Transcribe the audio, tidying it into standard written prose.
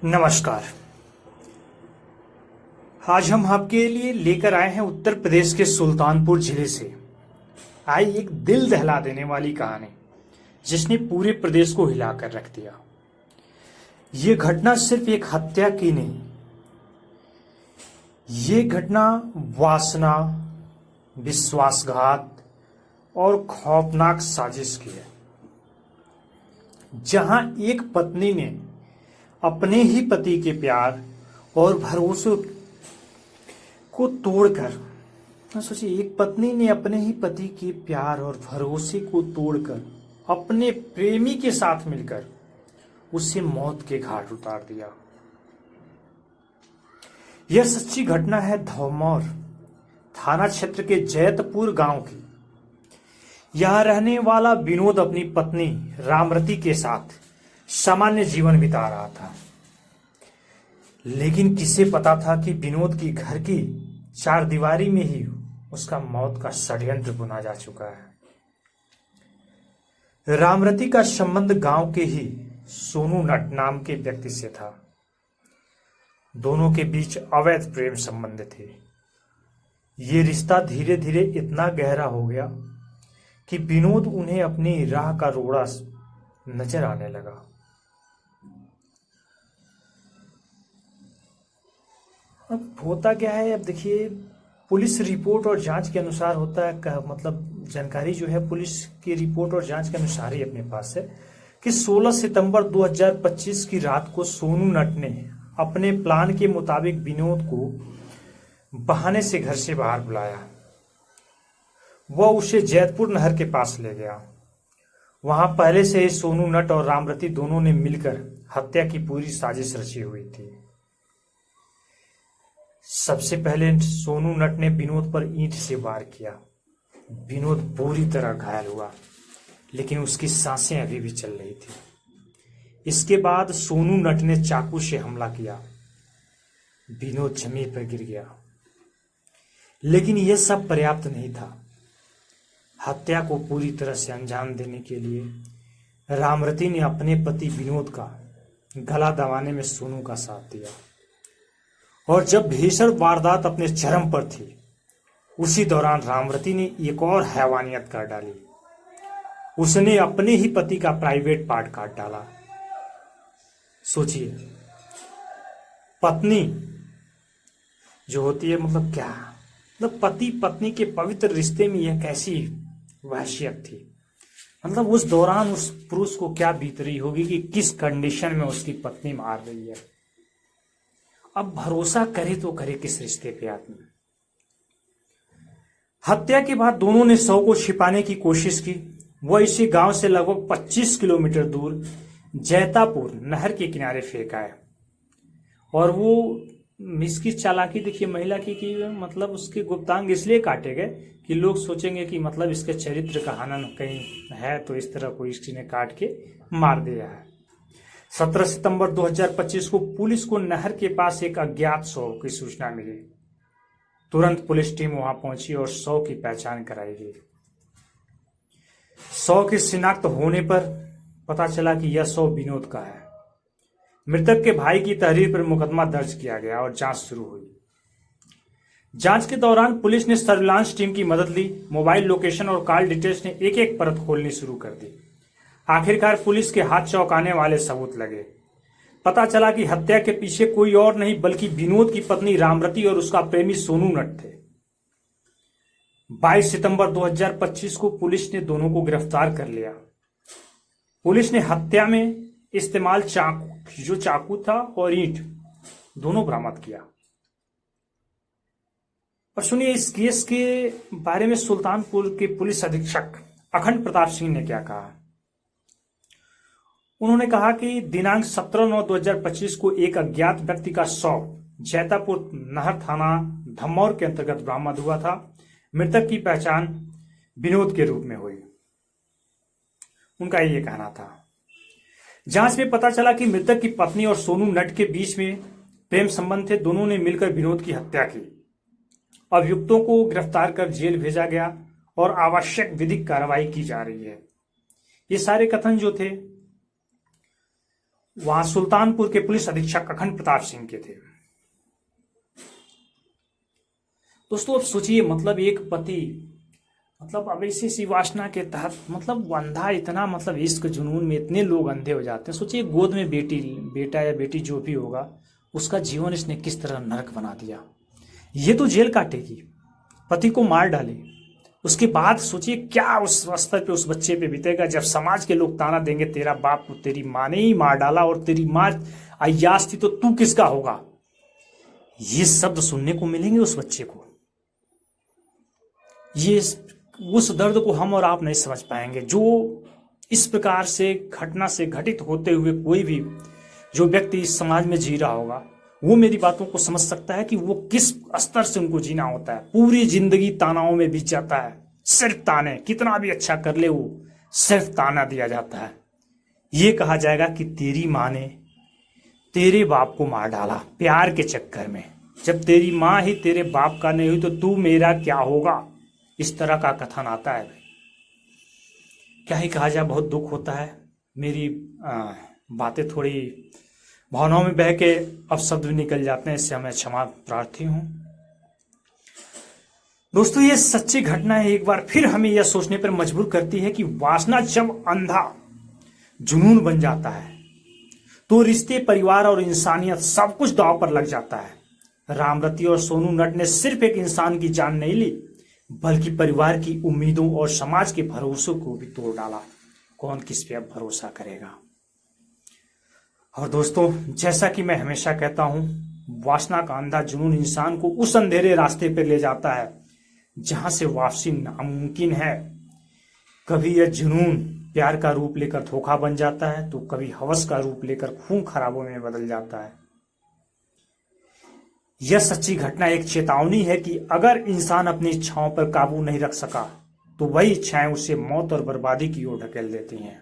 नमस्कार। आज हम आपके लिए लेकर आए हैं उत्तर प्रदेश के सुल्तानपुर जिले से आई एक दिल दहला देने वाली कहानी जिसने पूरे प्रदेश को हिलाकर रख दिया। ये घटना सिर्फ एक हत्या की नहीं, ये घटना वासना, विश्वासघात और खौफनाक साजिश की है, जहां एक पत्नी ने अपने ही पति के प्यार और भरोसे को तोड़कर सोचिए, एक पत्नी ने अपने ही पति के प्यार और भरोसे को तोड़कर अपने प्रेमी के साथ मिलकर उसे मौत के घाट उतार दिया। यह सच्ची घटना है धौमौर थाना क्षेत्र के जैतपुर गांव की। यहां रहने वाला विनोद अपनी पत्नी रामरती के साथ सामान्य जीवन बिता रहा था, लेकिन किसे पता था कि विनोद की घर की चार दीवारी में ही उसका मौत का षड्यंत्र बुना जा चुका है। रामरती का संबंध गांव के ही सोनू नट नाम के व्यक्ति से था। दोनों के बीच अवैध प्रेम संबंध थे। ये रिश्ता धीरे धीरे इतना गहरा हो गया कि विनोद उन्हें अपनी राह का रोड़ा नजर आने लगा। अब होता क्या है, अब देखिए, पुलिस रिपोर्ट और जांच के अनुसार होता है, मतलब जानकारी जो है पुलिस की रिपोर्ट और जांच के अनुसार ही अपने पास है कि 16 सितंबर 2025 की रात को सोनू नट ने अपने प्लान के मुताबिक विनोद को बहाने से घर से बाहर बुलाया। वह उसे जैतपुर नहर के पास ले गया। वहां पहले से ही सोनू नट और रामरती दोनों ने मिलकर हत्या की पूरी साजिश रची हुई थी। सबसे पहले सोनू नट ने विनोद पर ईंट से वार किया। विनोद बुरी तरह घायल हुआ, लेकिन उसकी सांसें अभी भी चल रही थी। इसके बाद सोनू नट ने चाकू से हमला किया। विनोद जमीन पर गिर गया, लेकिन यह सब पर्याप्त नहीं था। हत्या को पूरी तरह से अंजाम देने के लिए रामरती ने अपने पति विनोद का गला दबाने में सोनू का साथ दिया। और जब भीषण वारदात अपने चरम पर थी, उसी दौरान रामरती ने एक और हैवानियत कर डाली। उसने अपने ही पति का प्राइवेट पार्ट काट डाला। सोचिए, पत्नी जो होती है, मतलब क्या, मतलब पति पत्नी के पवित्र रिश्ते में यह कैसी वहशियत थी। मतलब उस दौरान उस पुरुष को क्या बीत रही होगी कि किस कंडीशन में उसकी पत्नी मार रही है। अब भरोसा करे तो करे किस रिश्ते पे आदमी। हत्या के बाद दोनों ने शव को छिपाने की कोशिश की। वह इसे गांव से लगभग 25 किलोमीटर दूर जैतापुर नहर के किनारे फेंका है। और वो इसकी चालाकी देखिए महिला की कि मतलब उसके गुप्तांग इसलिए काटे गए कि लोग सोचेंगे कि मतलब इसके चरित्र का हनन कहीं है, तो इस तरह कोई किसी ने काट के मार दिया है। 17 सितंबर 2025 को पुलिस को नहर के पास एक अज्ञात शव की सूचना मिली। तुरंत पुलिस टीम वहां पहुंची और शव की पहचान कराई गई। शव की शिनाख्त होने पर पता चला कि यह शव विनोद का है। मृतक के भाई की तहरीर पर मुकदमा दर्ज किया गया और जांच शुरू हुई। जांच के दौरान पुलिस ने सर्विलांस टीम की मदद ली। मोबाइल लोकेशन और कॉल डिटेल्स ने एक एक परत खोलनी शुरू कर दी। आखिरकार पुलिस के हाथ चौंकाने वाले सबूत लगे। पता चला कि हत्या के पीछे कोई और नहीं बल्कि विनोद की पत्नी रामरती और उसका प्रेमी सोनू नट थे। 22 सितंबर 2025 को पुलिस ने दोनों को गिरफ्तार कर लिया। पुलिस ने हत्या में इस्तेमाल चाकू था और ईंट दोनों बरामद किया। और सुनिए, इस केस के बारे में सुल्तानपुर के पुलिस अधीक्षक अखंड प्रताप सिंह ने क्या कहा। उन्होंने कहा कि दिनांक 17/9/2025 को एक अज्ञात व्यक्ति का शव जैतापुर नहर थाना धमौर के अंतर्गत बरामद हुआ था। मृतक की पहचान विनोद के रूप में हुई। उनका ये कहना था। जांच में पता चला कि मृतक की पत्नी और सोनू नट के बीच में प्रेम संबंध थे। दोनों ने मिलकर विनोद की हत्या की। अभियुक्तों को गिरफ्तार कर जेल भेजा गया और आवश्यक विधिक कार्रवाई की जा रही है। ये सारे कथन जो थे वहां सुल्तानपुर के पुलिस अधीक्षक अखंड प्रताप सिंह के थे। दोस्तों अब सोचिए, मतलब एक पति, मतलब अब ऐसी वासना के तहत, मतलब वो अंधा इतना, मतलब इश्क जुनून में इतने लोग अंधे हो जाते हैं। सोचिए गोद में बेटा या बेटी जो भी होगा, उसका जीवन इसने किस तरह नरक बना दिया। ये तो जेल काटेगी, पति को मार डाले, उसके बाद सोचिए क्या उस स्तर पे उस बच्चे पे बीतेगा जब समाज के लोग ताना देंगे, तेरा बाप को तेरी माँ ने ही मार डाला और तेरी माँ अय्याश थी तो तू किसका होगा। ये शब्द सुनने को मिलेंगे उस बच्चे को। ये उस दर्द को हम और आप नहीं समझ पाएंगे जो इस प्रकार से घटना से घटित होते हुए कोई भी जो व्यक्ति इस समाज में जी रहा होगा, वो मेरी बातों को समझ सकता है कि वो किस स्तर से उनको जीना होता है। पूरी जिंदगी तानाओं में बीत जाता है, सिर्फ ताने, कितना भी अच्छा कर ले वो सिर्फ ताना दिया जाता है। ये कहा जाएगा कि तेरी माँ ने तेरे बाप को मार डाला प्यार के चक्कर में, जब तेरी माँ ही तेरे बाप का नहीं हुई तो तू मेरा क्या होगा। इस तरह का कथन आता है। क्या ही कहा जाए, बहुत दुख होता है। मेरी बातें थोड़ी भावनाओं में बह के अब शब्द भी निकल जाते हैं, इससे मैं क्षमा प्रार्थी हूं। दोस्तों ये सच्ची घटना है, एक बार फिर हमें यह सोचने पर मजबूर करती है कि वासना जब अंधा जुनून बन जाता है तो रिश्ते, परिवार और इंसानियत सब कुछ दांव पर लग जाता है। रामरती और सोनू नट ने सिर्फ एक इंसान की जान नहीं ली, बल्कि परिवार की उम्मीदों और समाज के भरोसों को भी तोड़ डाला। कौन किस पे अब भरोसा करेगा। और दोस्तों जैसा कि मैं हमेशा कहता हूं, वासना का अंधा जुनून इंसान को उस अंधेरे रास्ते पर ले जाता है जहां से वापसी नामुमकिन है। कभी यह जुनून प्यार का रूप लेकर धोखा बन जाता है तो कभी हवस का रूप लेकर खून खराबों में बदल जाता है। यह सच्ची घटना एक चेतावनी है कि अगर इंसान अपनी इच्छाओं पर काबू नहीं रख सका तो वही इच्छाएं उसे मौत और बर्बादी की ओर ढकेल देती हैं।